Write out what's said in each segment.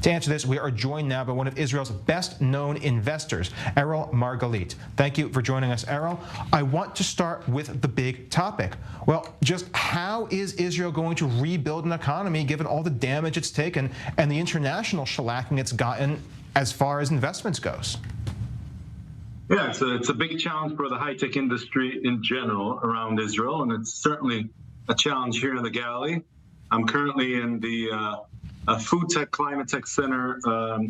To answer this, we are joined now by one of Israel's best-known investors, Erel Margalit. Thank you for joining us, Erel. I want to start with the big topic. Well, just how is Israel going to rebuild an economy given all the damage it's taken and the international shellacking it's gotten as far as investments goes? Yeah, it's a big challenge for the high-tech industry in general around Israel, and it's certainly a challenge here in the Galilee. I'm currently in the Food Tech Climate Tech Center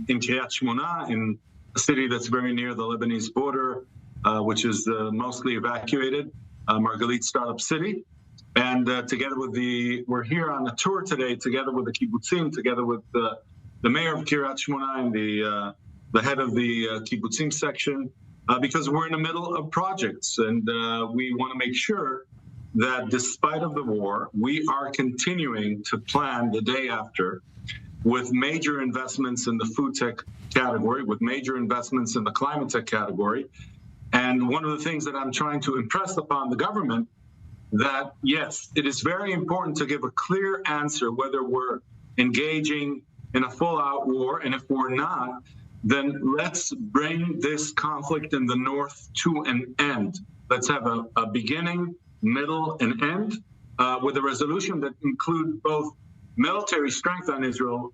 in Kiryat Shmona, in a city that's very near the Lebanese border, which is mostly evacuated, Margalit Stratup city. And together with we're here on a tour today, together with the kibbutzim, together with the mayor of Kiryat Shmona and the head of the kibbutzim section, because we're in the middle of projects, and we want to make sure that despite of the war, we are continuing to plan the day after with major investments in the food tech category, with major investments in the climate tech category. And one of the things that I'm trying to impress upon the government, that yes, it is very important to give a clear answer whether we're engaging in a full-out war, and if we're not, then let's bring this conflict in the north to an end. Let's have a beginning, middle, and end with a resolution that includes both military strength on Israel's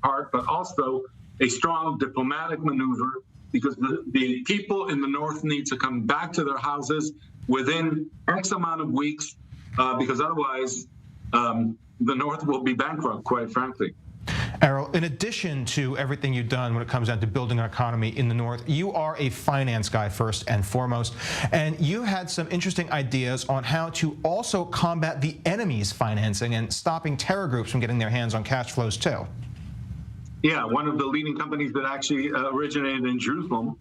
part, but also a strong diplomatic maneuver, because the people in the north need to come back to their houses within X amount of weeks, because otherwise the north will be bankrupt, quite frankly. Erel, in addition to everything you've done when it comes down to building an economy in the north, you are a finance guy first and foremost, and you had some interesting ideas on how to also combat the enemy's financing and stopping terror groups from getting their hands on cash flows too. Yeah, one of the leading companies that actually originated in Jerusalem,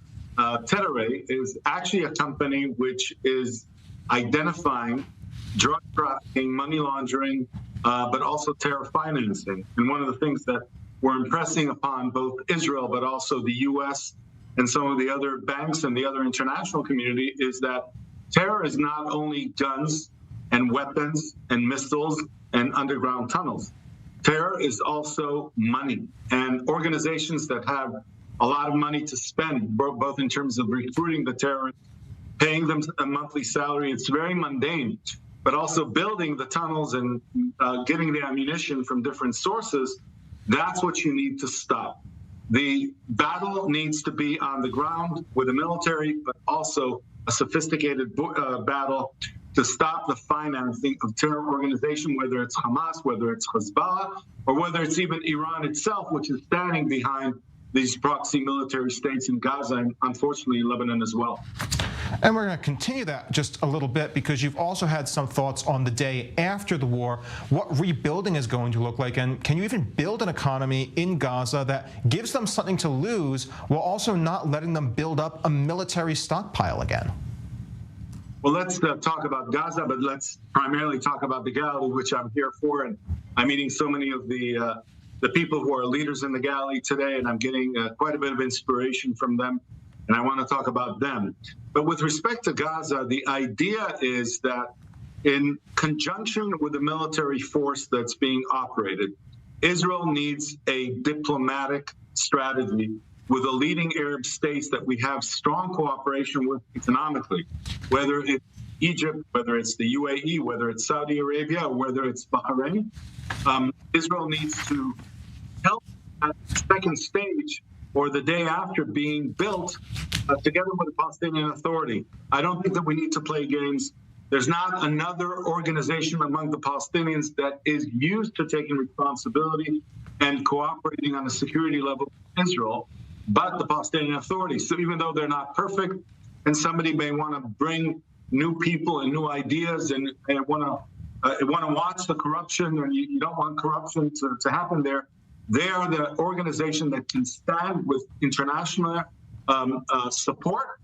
Terrorism, is actually a company which is identifying drug trafficking, money laundering, but also terror financing. And one of the things that we're impressing upon both Israel, but also the U.S. and some of the other banks and the other international community is that terror is not only guns and weapons and missiles and underground tunnels. Terror is also money, and organizations that have a lot of money to spend, both in terms of recruiting the terrorists, paying them a monthly salary. It's very mundane, but also building the tunnels and getting the ammunition from different sources. That's what you need to stop. The battle needs to be on the ground with the military, but also a sophisticated battle to stop the financing of terror organization, whether it's Hamas, whether it's Hezbollah, or whether it's even Iran itself, which is standing behind these proxy military states in Gaza and unfortunately Lebanon as well. And we're going to continue that just a little bit, because you've also had some thoughts on the day after the war, what rebuilding is going to look like, and can you even build an economy in Gaza that gives them something to lose while also not letting them build up a military stockpile again? Well, let's talk about Gaza, but let's primarily talk about the Galilee, which I'm here for, and I'm meeting so many of the people who are leaders in the Galilee today, and I'm getting quite a bit of inspiration from them, and I want to talk about them. But with respect to Gaza, the idea is that in conjunction with the military force that's being operated, Israel needs a diplomatic strategy with the leading Arab states that we have strong cooperation with economically, whether it's Egypt, whether it's the UAE, whether it's Saudi Arabia, or whether it's Bahrain. Israel needs to help at the second stage or the day after being built together with the Palestinian Authority. I don't think that we need to play games. There's not another organization among the Palestinians that is used to taking responsibility and cooperating on a security level with Israel, but the Palestinian Authority. So even though they're not perfect, and somebody may want to bring new people and new ideas and want to watch the corruption, and you don't want corruption to happen there, they are the organization that can stand with international support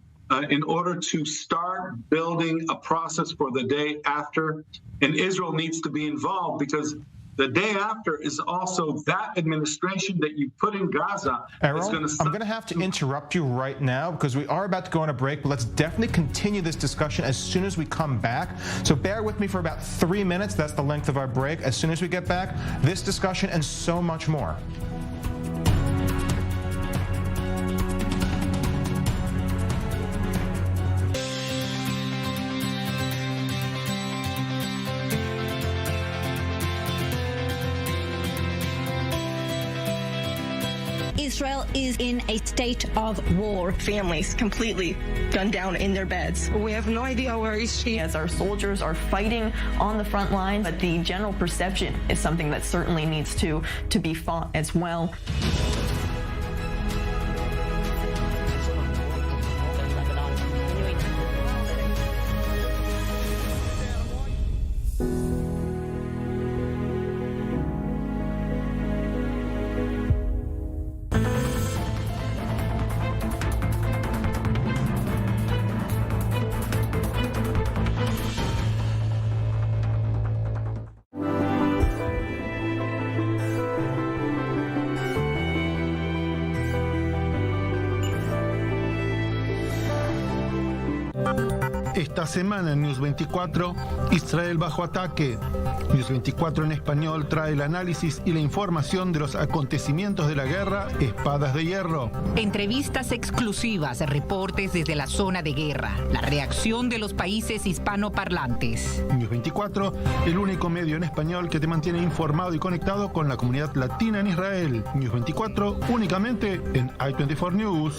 in order to start building a process for the day after. And Israel needs to be involved, because the day after is also that administration that you put in Gaza. Erel, I'm going to have to interrupt you right now because we are about to go on a break, but let's definitely continue this discussion as soon as we come back. So bear with me for about 3 minutes. That's the length of our break. As soon as we get back, this discussion and so much more. Israel is in a state of war. Families completely gunned down in their beds. We have no idea where is she. As our soldiers are fighting on the front line, but the general perception is something that certainly needs to be fought as well. Esta semana en News 24, Israel bajo ataque. News 24 en español trae el análisis y la información de los acontecimientos de la guerra Espadas de Hierro. Entrevistas exclusivas, reportes desde la zona de guerra, la reacción de los países hispanoparlantes. News 24, el único medio en español que te mantiene informado y conectado con la comunidad latina en Israel. News 24 únicamente en I24news.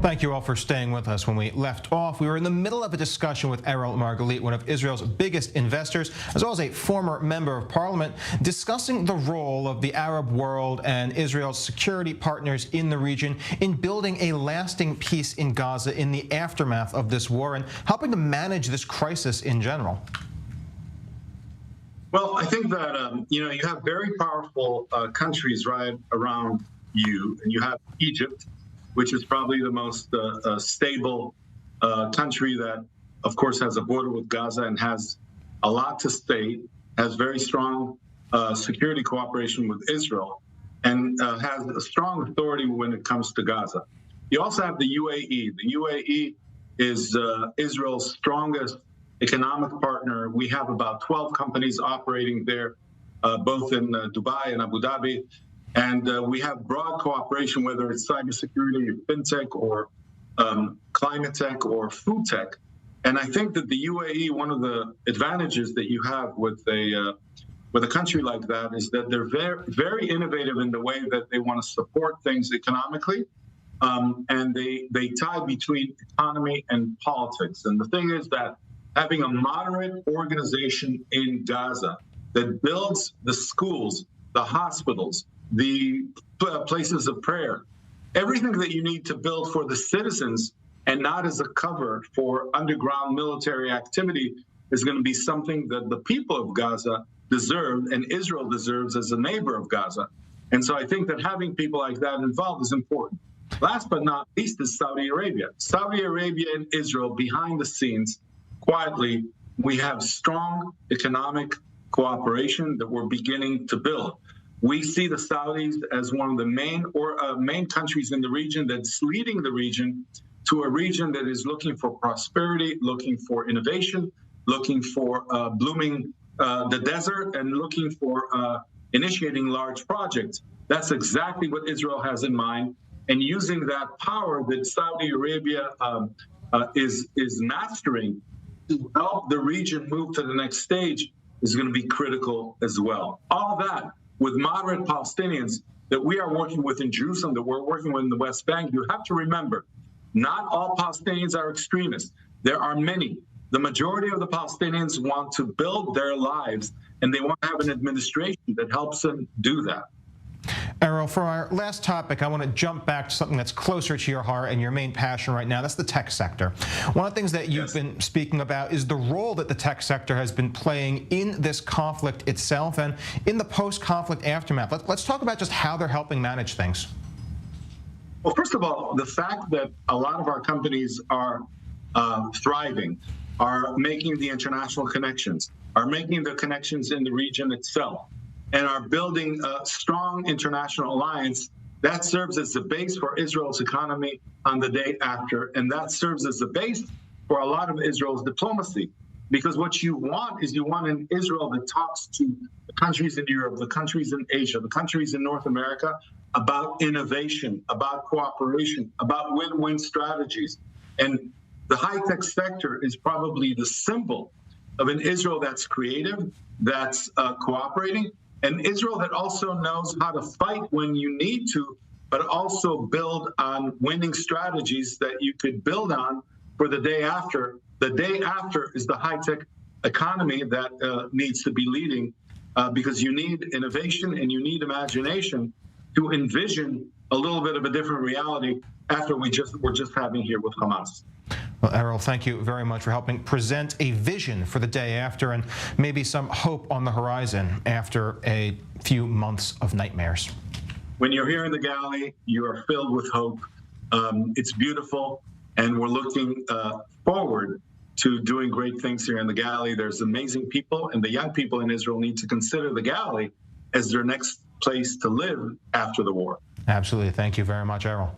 Thank you all for staying with us. When we left off, we were in the middle of a discussion with Erel Margalit, one of Israel's biggest investors, as well as a former member of parliament, discussing the role of the Arab world and Israel's security partners in the region in building a lasting peace in Gaza in the aftermath of this war and helping to manage this crisis in general. Well, I think that, you have very powerful countries right around you, and you have Egypt, which is probably the most stable country that, of course, has a border with Gaza and has a lot to stake, has very strong security cooperation with Israel, and has a strong authority when it comes to Gaza. You also have the UAE. The UAE is Israel's strongest economic partner. We have about 12 companies operating there, both in Dubai and Abu Dhabi. And we have broad cooperation, whether it's cybersecurity, or fintech, or climate tech, or food tech. And I think that the UAE, one of the advantages that you have with a country like that is that they're very, very innovative in the way that they want to support things economically, and they tie between economy and politics. And the thing is that having a moderate organization in Gaza that builds the schools, the hospitals, the places of prayer, everything that you need to build for the citizens and not as a cover for underground military activity is going to be something that the people of Gaza deserve and Israel deserves as a neighbor of Gaza. And so I think that having people like that involved is important. Last but not least is Saudi Arabia. Saudi Arabia and Israel, behind the scenes, quietly, we have strong economic cooperation that we're beginning to build. We see the Saudis as one of the main countries in the region that's leading the region to a region that is looking for prosperity, looking for innovation, looking for blooming the desert and looking for initiating large projects. That's exactly what Israel has in mind. And using that power that Saudi Arabia is mastering to help the region move to the next stage is going to be critical as well. All that with moderate Palestinians that we are working with in Jerusalem, that we're working with in the West Bank. You have to remember, not all Palestinians are extremists. There are many. The majority of the Palestinians want to build their lives, and they want to have an administration that helps them do that. Erel, for our last topic, I want to jump back to something that's closer to your heart and your main passion right now. That's the tech sector. One of the things that you've been speaking about is the role that the tech sector has been playing in this conflict itself and in the post-conflict aftermath. Let's talk about just how they're helping manage things. Well, first of all, the fact that a lot of our companies are thriving, are making the international connections, are making the connections in the region itself, and are building a strong international alliance, that serves as the base for Israel's economy on the day after. And that serves as the base for a lot of Israel's diplomacy. Because what you want is you want an Israel that talks to the countries in Europe, the countries in Asia, the countries in North America about innovation, about cooperation, about win-win strategies. And the high-tech sector is probably the symbol of an Israel that's creative, that's cooperating, and Israel that also knows how to fight when you need to, but also build on winning strategies that you could build on for the day after. The day after is the high-tech economy that needs to be leading because you need innovation and you need imagination to envision a little bit of a different reality after we're just having here with Hamas. Well, Erel, thank you very much for helping present a vision for the day after and maybe some hope on the horizon after a few months of nightmares. When you're here in the Galley, you are filled with hope. It's beautiful, and we're looking forward to doing great things here in the Galley. There's amazing people, and the young people in Israel need to consider the Galley as their next place to live after the war. Absolutely. Thank you very much, Erel.